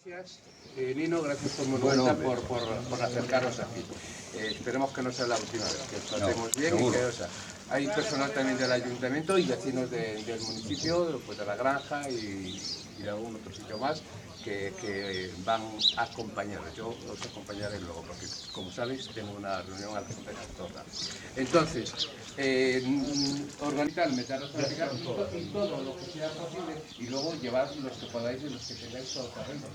Gracias, Nino, gracias por Monumental por acercaros aquí. Esperemos que no sea la última vez, que os tratemos bien seguro. Y que hay personal también del ayuntamiento y vecinos del municipio, pues de la granja y de algún otro sitio más que van a acompañaros. Yo os acompañaré luego porque, como sabéis, tengo una reunión a las 14. Entonces, organizar, meteros a platicar y todo lo que sea posible y luego llevar los que podáis y los que tengáis todo terreno.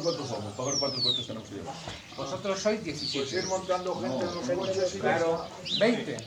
¿Cuántos somos? Para ver cuántos coches tenemos que llevar. Vosotros sois 17. Pues ir montando gente en los coches y claro, 20.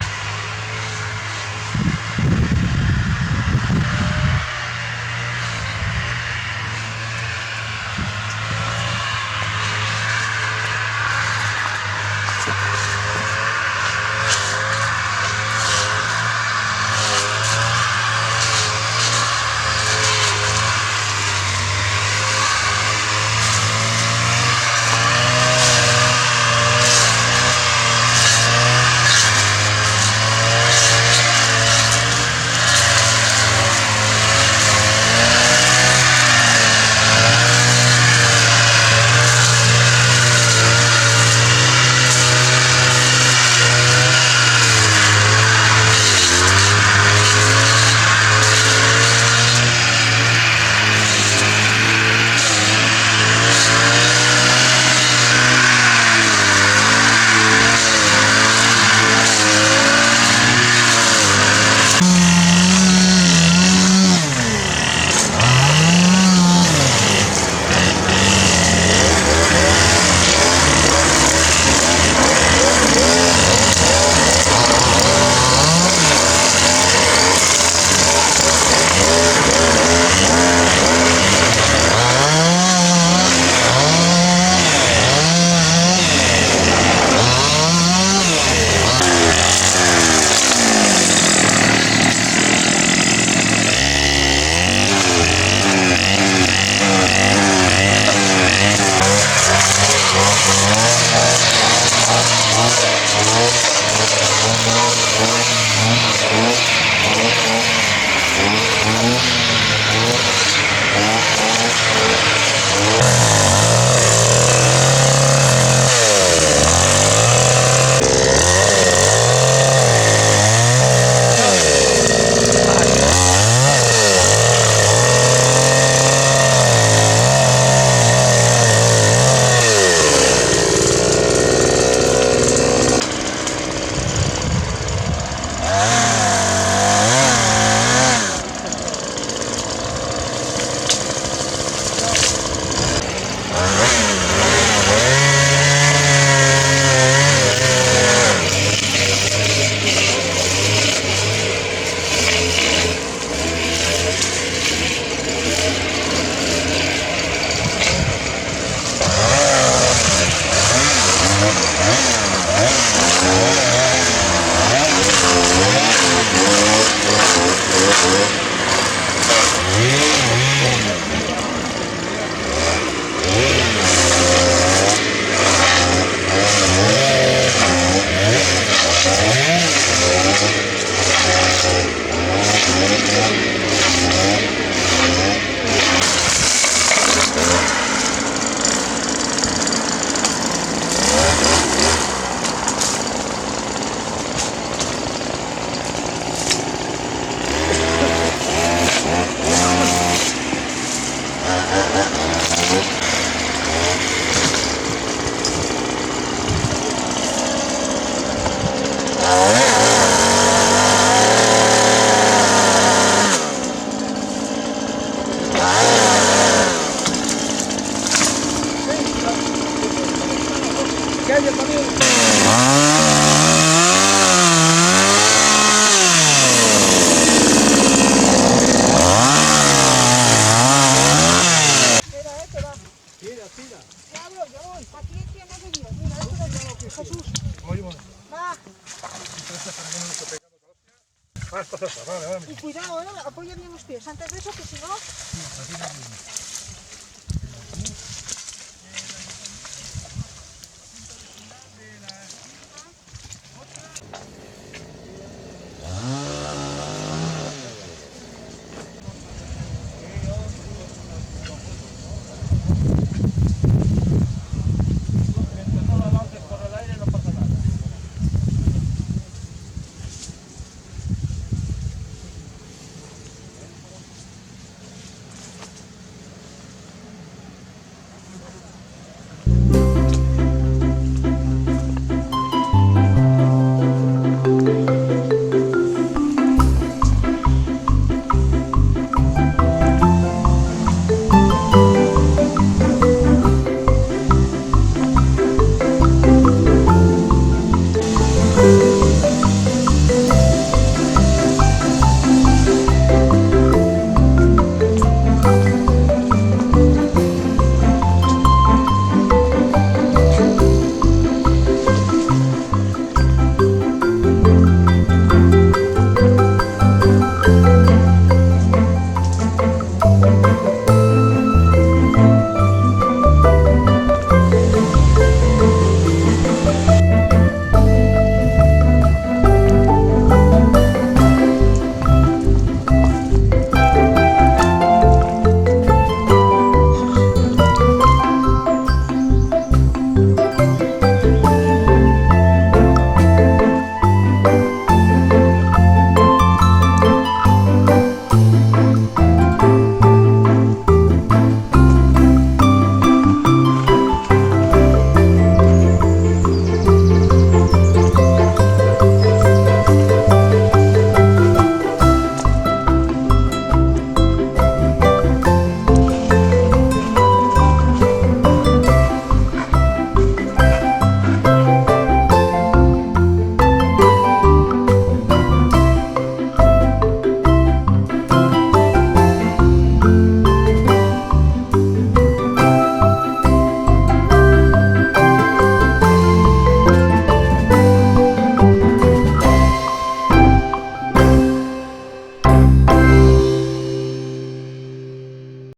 Y cuidado, apóyame los pies antes de eso, que si no...